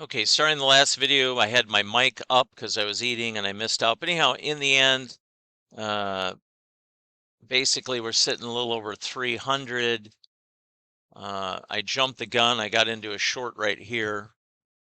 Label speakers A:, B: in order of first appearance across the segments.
A: Okay, starting the last video, I had my mic up because I was eating and I missed out. But anyhow, in the end, uh, basically we're sitting a little over 300. I jumped the gun. I got into a short right here.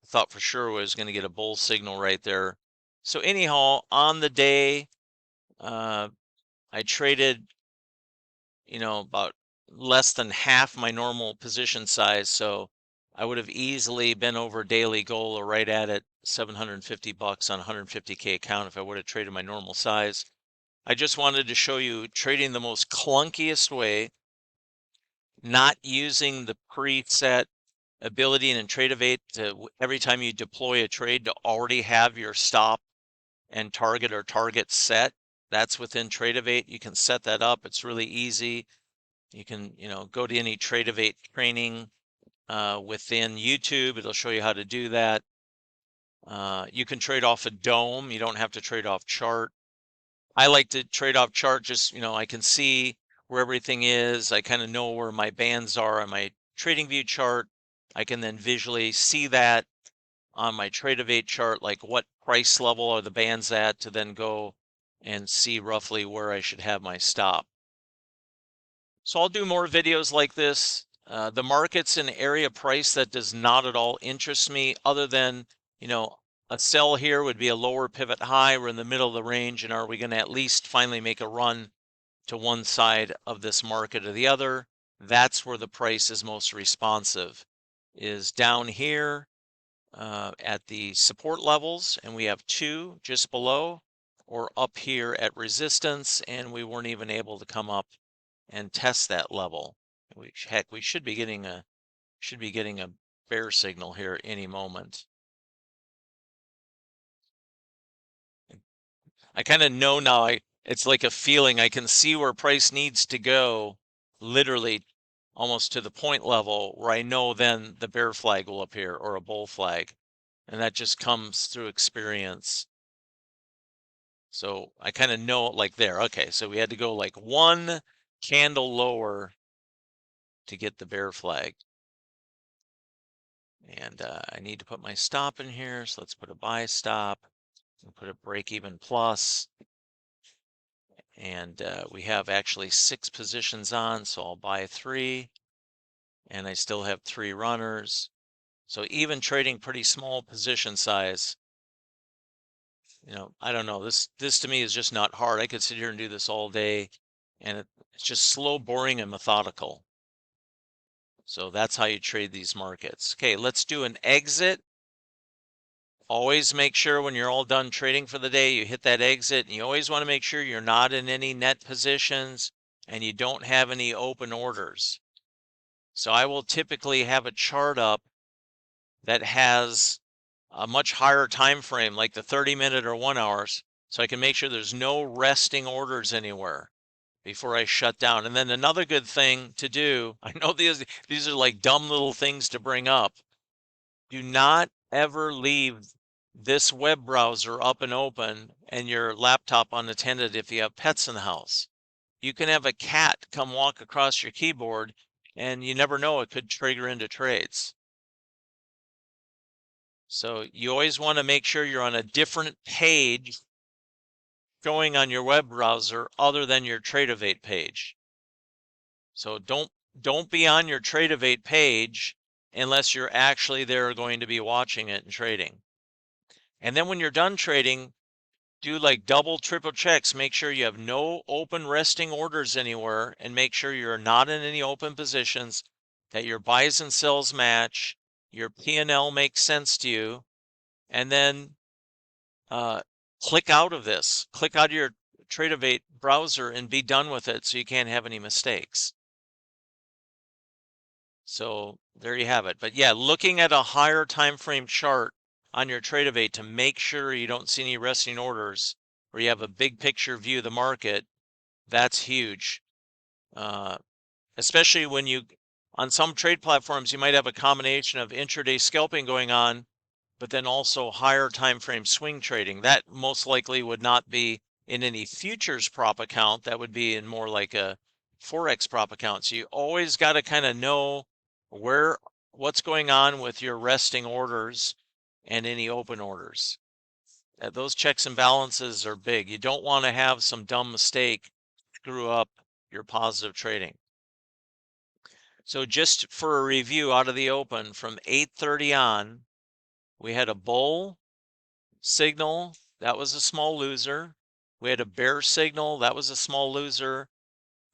A: I thought for sure I was going to get a bull signal right there. So anyhow, on the day, uh, I traded, about less than half my normal position size. So I would have easily been over daily goal or right at it, 750 bucks on 150K account if I would have traded my normal size. I just wanted to show you trading the most clunkiest way, not using the preset ability in Tradivate to every time you deploy a trade to already have your stop and target or target set. That's within Tradivate. You can set that up. It's really easy. You can, go to any Tradivate training within YouTube. It'll show you how to do that. You can trade off a dome. You don't have to trade off chart. I like to trade off chart. Just, I can see where everything is. I kind of know where my bands are on my TradingView chart. I can then visually see that on my Tradivate chart, like what price level are the bands at, to then go and see roughly where I should have my stop. So I'll do more videos like this. The market's an area price that does not at all interest me, other than, a sell here would be a lower pivot high. We're in the middle of the range, and are we going to at least finally make a run to one side of this market or the other? That's where the price is most responsive, is down here at the support levels, and we have two just below, or up here at resistance, and we weren't even able to come up and test that level. Heck, we should be getting a bear signal here any moment. I kind of know now. It's like a feeling. I can see where price needs to go, literally almost to the point level where I know then the bear flag will appear or a bull flag, and that just comes through experience. So I kind of know it like there. Okay, so we had to go like one candle lower to get the bear flag. And I need to put my stop in here. So let's put a buy stop and put a break even plus. And we have actually 6 positions on, so I'll buy 3. And I still have 3 runners. So even trading pretty small position size, I don't know. This to me is just not hard. I could sit here and do this all day, and it's just slow, boring, and methodical. So that's how you trade these markets. Okay, let's do an exit. Always make sure when you're all done trading for the day, you hit that exit, and you always want to make sure you're not in any net positions and you don't have any open orders. So I will typically have a chart up that has a much higher time frame, like the 30-minute or 1 hours, so I can make sure there's no resting orders anywhere before I shut down. And then another good thing to do, I know these are like dumb little things to bring up. Do not ever leave this web browser up and open and your laptop unattended if you have pets in the house. You can have a cat come walk across your keyboard and you never know, it could trigger into trades. So you always want to make sure you're on a different page showing on your web browser other than your Tradivate page. So don't be on your Tradivate page unless you're actually there going to be watching it and trading. And then when you're done trading, do like double, triple checks. Make sure you have no open resting orders anywhere, and make sure you're not in any open positions, that your buys and sells match, your P&L makes sense to you, and then click out of this. Click out of your Tradivate browser and be done with it so you can't have any mistakes. So there you have it. But yeah, looking at a higher time frame chart on your Tradivate to make sure you don't see any resting orders, or you have a big picture view of the market, that's huge. Especially when on some trade platforms, you might have a combination of intraday scalping going on, but then also higher time frame swing trading. That most likely would not be in any futures prop account. That would be in more like a Forex prop account. So you always got to kind of know what's going on with your resting orders and any open orders. Those checks and balances are big. You don't want to have some dumb mistake screw up your positive trading. So just for a review out of the open, from 8:30 on, we had a bull signal, that was a small loser. We had a bear signal, that was a small loser.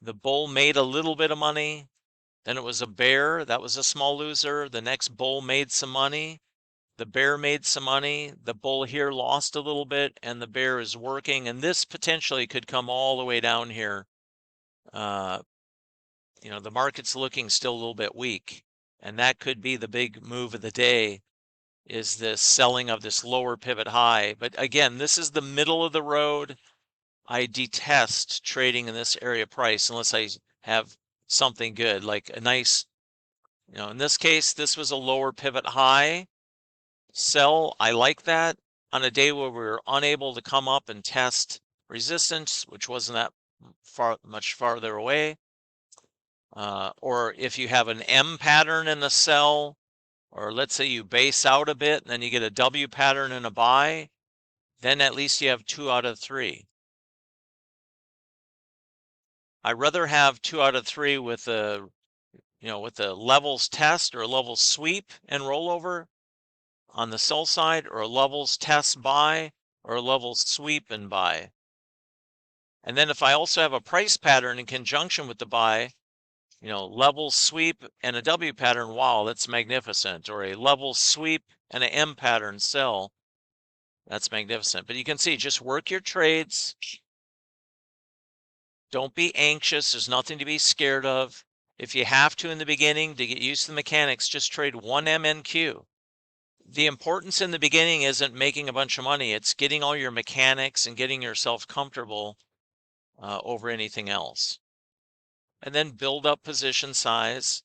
A: The bull made a little bit of money. Then it was a bear, that was a small loser. The next bull made some money. The bear made some money. The bull here lost a little bit, and the bear is working. And this potentially could come all the way down here. The market's looking still a little bit weak, and that could be the big move of the day, is this selling of this lower pivot high. But again, this is the middle of the road. I detest trading in this area price unless I have something good, like a nice, in this case, this was a lower pivot high. Sell, I like that on a day where we were unable to come up and test resistance, which wasn't that much farther away. Or if you have an M pattern in the sell, or let's say you base out a bit and then you get a W pattern in a buy, then at least you have 2 out of 3. I'd rather have 2 out of 3 with a levels test or a levels sweep and rollover on the sell side, or a levels test buy or a levels sweep and buy. And then if I also have a price pattern in conjunction with the buy, level sweep and a W pattern, wow, that's magnificent. Or a level sweep and an M pattern sell, that's magnificent. But you can see, just work your trades. Don't be anxious. There's nothing to be scared of. If you have to in the beginning to get used to the mechanics, just trade 1 MNQ. The importance in the beginning isn't making a bunch of money. It's getting all your mechanics and getting yourself comfortable over anything else. And then build up position size.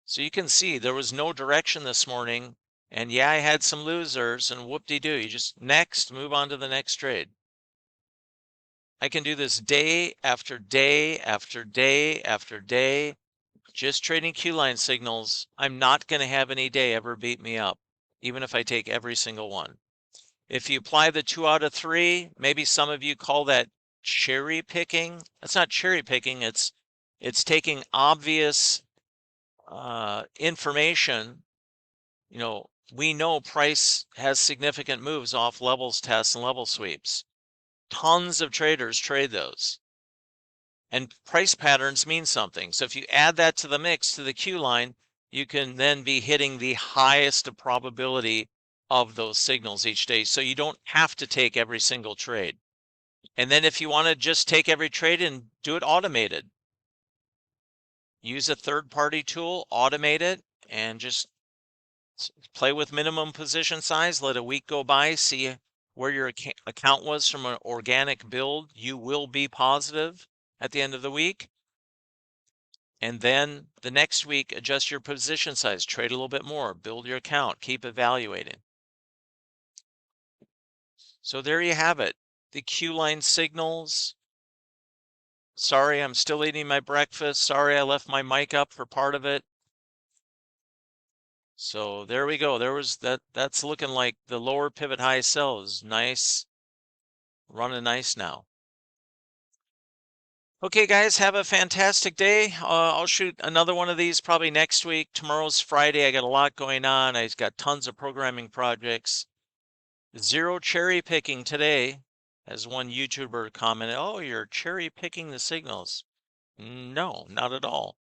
A: So you can see there was no direction this morning. And yeah, I had some losers, and whoop-de-doo. You just move on to the next trade. I can do this day after day after day after day, just trading Qline signals. I'm not going to have any day ever beat me up, even if I take every single one. If you apply the 2 out of 3, maybe some of you call that cherry picking. That's not cherry picking. It's taking obvious information. We know price has significant moves off levels tests and level sweeps. Tons of traders trade those. And price patterns mean something. So if you add that to the mix, to the Qline, you can then be hitting the highest of probability of those signals each day. So you don't have to take every single trade. And then if you want to just take every trade and do it automated, use a third-party tool, automate it, and just play with minimum position size. Let a week go by, see where your account was from an organic build. You will be positive at the end of the week. And then the next week, adjust your position size, trade a little bit more, build your account, keep evaluating. So there you have it, the Qline signals. Sorry, I'm still eating my breakfast. Sorry, I left my mic up for part of it. So there we go. That's looking like the lower pivot high sell is nice, running nice now. Okay, guys, have a fantastic day. I'll shoot another one of these probably next week. Tomorrow's Friday. I got a lot going on. I've got tons of programming projects. Zero cherry picking today, as one YouTuber commented, "Oh, you're cherry picking the signals." No, not at all.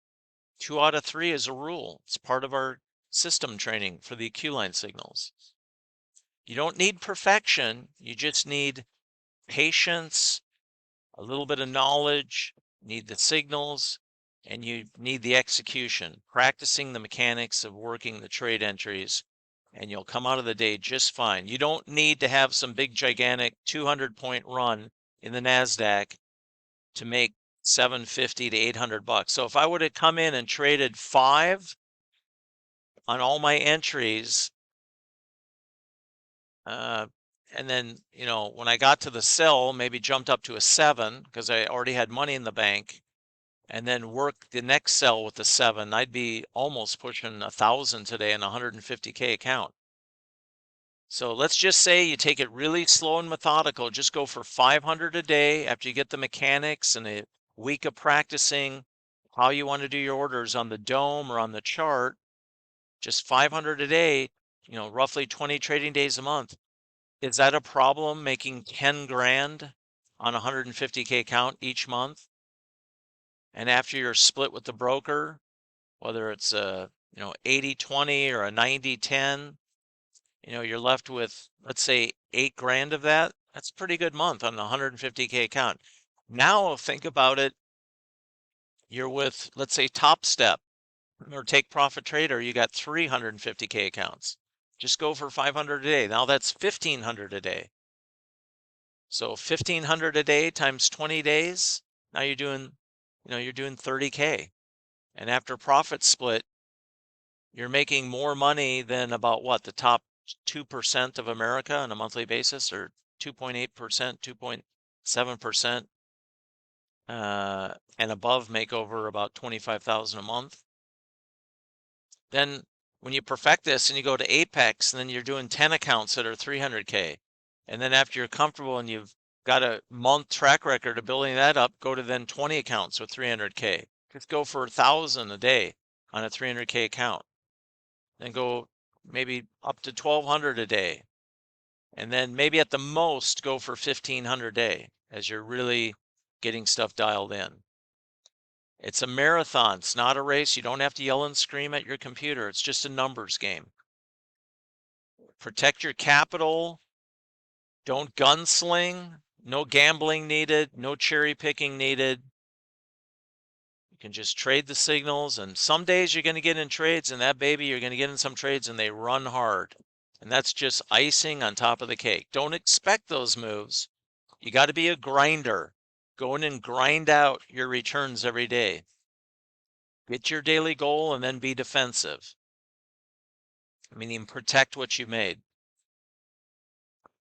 A: 2 out of 3 is a rule. It's part of our system training for the Qline signals. You don't need perfection. You just need patience, a little bit of knowledge, need the signals, and you need the execution, practicing the mechanics of working the trade entries, and you'll come out of the day just fine. You don't need to have some big, gigantic 200-point run in the NASDAQ to make 750 to 800 bucks. So if I would have come in and traded 5 on all my entries, and then, when I got to the sell, maybe jumped up to a 7 because I already had money in the bank, and then work the next sell with the 7, I'd be almost pushing 1,000 today in a 150K account. So let's just say you take it really slow and methodical. Just go for 500 a day after you get the mechanics and a week of practicing how you want to do your orders on the dome or on the chart. Just 500 a day, roughly 20 trading days a month. Is that a problem making 10 grand on a 150K account each month? And after you're split with the broker, whether it's a 80-20 or a 90-10, you're left with, let's say, 8 grand of that. That's a pretty good month on the 150K account. Now think about it. You're with, let's say, Top Step or Take Profit Trader. You got 350K accounts. Just go for 500 a day. Now that's 1,500 a day. So 1,500 a day times 20 days. Now you're doing 30K. And after profit split, you're making more money than about what, the top 2% of America on a monthly basis, or 2.8%, 2.7%, and above make over about 25,000 a month. Then when you perfect this and you go to Apex, and then you're doing 10 accounts that are 300K. And then after you're comfortable and you've got a month track record of building that up, go to then 20 accounts with 300K. Just go for 1,000 a day on a 300K account. Then go maybe up to 1,200 a day. And then maybe at the most go for 1,500 a day as you're really getting stuff dialed in. It's a marathon. It's not a race. You don't have to yell and scream at your computer. It's just a numbers game. Protect your capital. Don't gunsling. No gambling needed. No cherry picking needed. You can just trade the signals, and some days you're going to get in trades, and that baby, you're going to get in some trades and they run hard. And that's just icing on top of the cake. Don't expect those moves. You got to be a grinder. Go in and grind out your returns every day. Get your daily goal and then be defensive. Meaning protect what you made.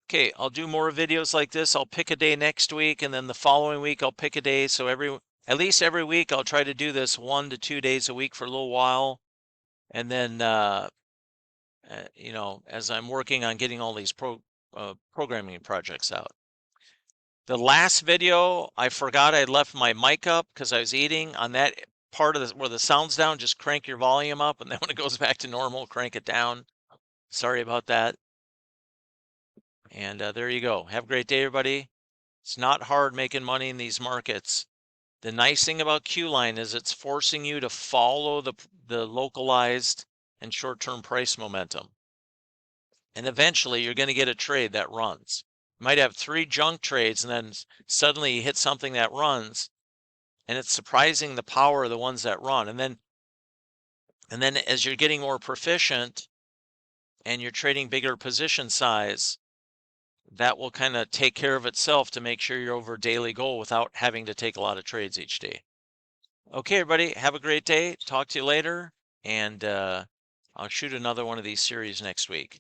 A: Okay, I'll do more videos like this. I'll pick a day next week, and then the following week I'll pick a day. So at least every week I'll try to do this 1 to 2 days a week for a little while. And then, as I'm working on getting all these programming projects out. The last video, I forgot I left my mic up because I was eating. On that part of where the sound's down, just crank your volume up, and then when it goes back to normal, crank it down. Sorry about that. And there you go. Have a great day, everybody. It's not hard making money in these markets. The nice thing about Qline is it's forcing you to follow the localized and short-term price momentum. And eventually you're going to get a trade that runs. You might have 3 junk trades, and then suddenly you hit something that runs, and it's surprising the power of the ones that run. And then as you're getting more proficient and you're trading bigger position size, that will kind of take care of itself to make sure you're over daily goal without having to take a lot of trades each day. Okay, everybody, have a great day. Talk to you later, and I'll shoot another one of these series next week.